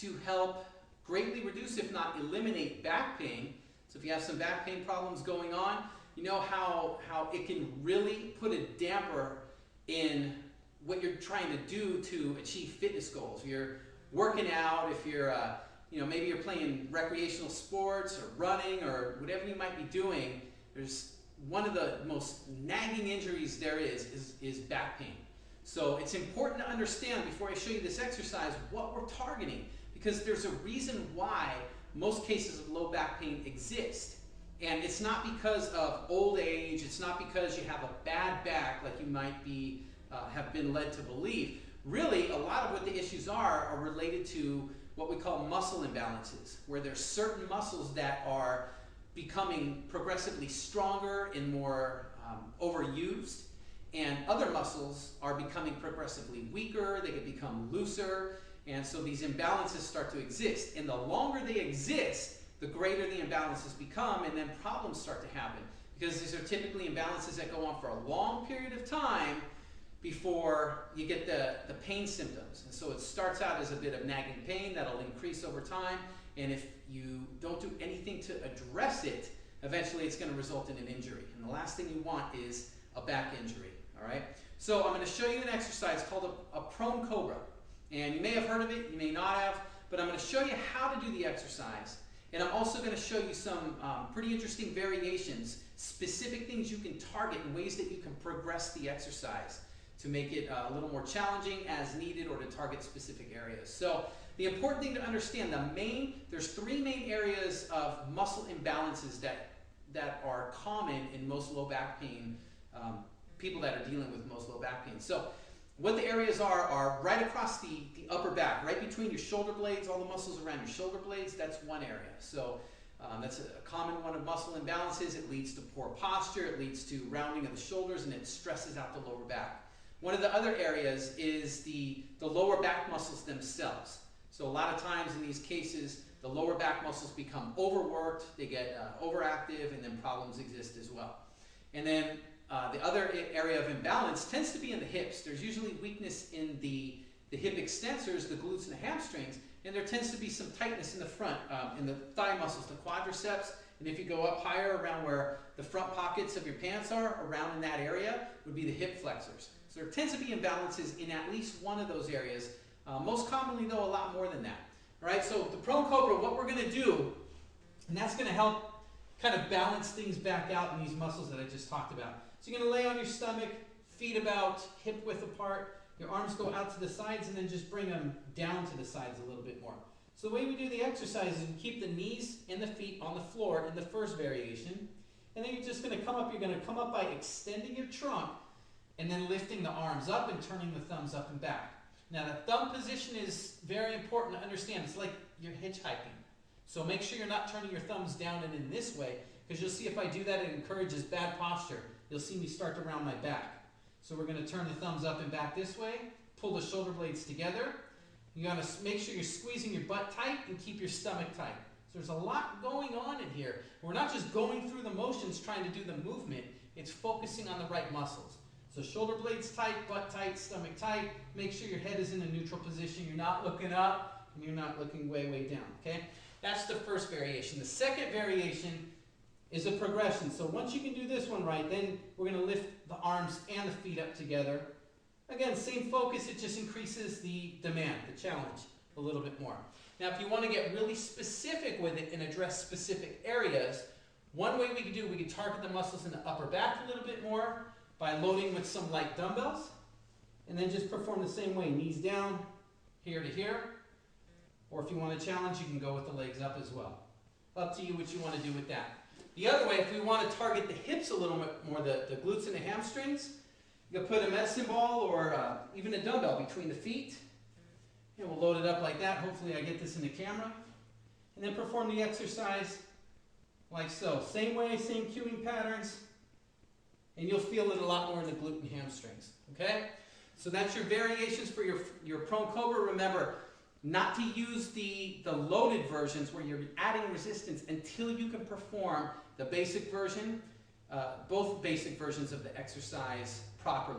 to help greatly reduce, if not eliminate, back pain. So if you have some back pain problems going on, you know how it can really put a damper in what you're trying to do to achieve fitness goals. If you're working out, if you're maybe you're playing recreational sports or running or whatever you might be doing, there's one of the most nagging injuries there is back pain. So it's important to understand before I show you this exercise what we're targeting, because there's a reason why most cases of low back pain exist. And it's not because of old age, it's not because you have a bad back like you might be have been led to believe. Really, a lot of what the issues are related to what we call muscle imbalances, where there's certain muscles that are becoming progressively stronger and more overused, and other muscles are becoming progressively weaker, they can become looser, and so these imbalances start to exist. And the longer they exist, the greater the imbalances become, and then problems start to happen, because these are typically imbalances that go on for a long period of time before you get the pain symptoms. And so it starts out as a bit of nagging pain that'll increase over time, and if you don't do anything to address it, eventually it's going to result in an injury. And the last thing you want is a back injury, all right? So I'm going to show you an exercise called a prone cobra. And you may have heard of it, you may not have, but I'm going to show you how to do the exercise. And I'm also going to show you some pretty interesting variations, specific things you can target and ways that you can progress the exercise to make it a little more challenging as needed, or to target specific areas. So the important thing to understand, there's three main areas of muscle imbalances that are common in most low back pain, people that are dealing with most low back pain. So what the areas are right across the upper back, right between your shoulder blades, all the muscles around your shoulder blades, that's one area. So that's a common one of muscle imbalances. It leads to poor posture, it leads to rounding of the shoulders, and it stresses out the lower back. One of the other areas is the lower back muscles themselves. So a lot of times in these cases, the lower back muscles become overworked, they get overactive, and then problems exist as well. And then the other area of imbalance tends to be in the hips. There's usually weakness in the hip extensors, the glutes and the hamstrings, and there tends to be some tightness in the front, in the thigh muscles, the quadriceps, and if you go up higher around where the front pockets of your pants are, around in that area, would be the hip flexors. So there tends to be imbalances in at least one of those areas. Most commonly, though, a lot more than that. All right, so the prone cobra, what we're going to do, and that's going to help kind of balance things back out in these muscles that I just talked about. So you're going to lay on your stomach, feet about hip width apart, your arms go out to the sides, and then just bring them down to the sides a little bit more. So the way we do the exercise is we keep the knees and the feet on the floor in the first variation, and then you're just going to come up. You're going to come up by extending your trunk and then lifting the arms up and turning the thumbs up and back. Now the thumb position is very important to understand. It's like you're hitchhiking. So make sure you're not turning your thumbs down and in this way, because you'll see if I do that, it encourages bad posture. You'll see me start to round my back. So we're going to turn the thumbs up and back this way, pull the shoulder blades together. You got to make sure you're squeezing your butt tight and keep your stomach tight. So there's a lot going on in here. We're not just going through the motions trying to do the movement, it's focusing on the right muscles. So shoulder blades tight, butt tight, stomach tight. Make sure your head is in a neutral position. You're not looking up and you're not looking way, way down, okay? That's the first variation. The second variation is a progression. So once you can do this one right, then we're going to lift the arms and the feet up together. Again, same focus, it just increases the demand, the challenge, a little bit more. Now, if you want to get really specific with it and address specific areas, one way we could target the muscles in the upper back a little bit more by loading with some light dumbbells, and then just perform the same way, knees down, here to here. Or if you want to challenge, you can go with the legs up as well. Up to you what you want to do with that. The other way, if we want to target the hips a little bit more, the glutes and the hamstrings, you can put a medicine ball or even a dumbbell between the feet. And we'll load it up like that. Hopefully I get this in the camera. And then perform the exercise like so. Same way, same cueing patterns. And you'll feel it a lot more in the glute and hamstrings. Okay? So that's your variations for your prone cobra. Remember, not to use the loaded versions where you're adding resistance until you can perform the basic version, both basic versions of the exercise properly.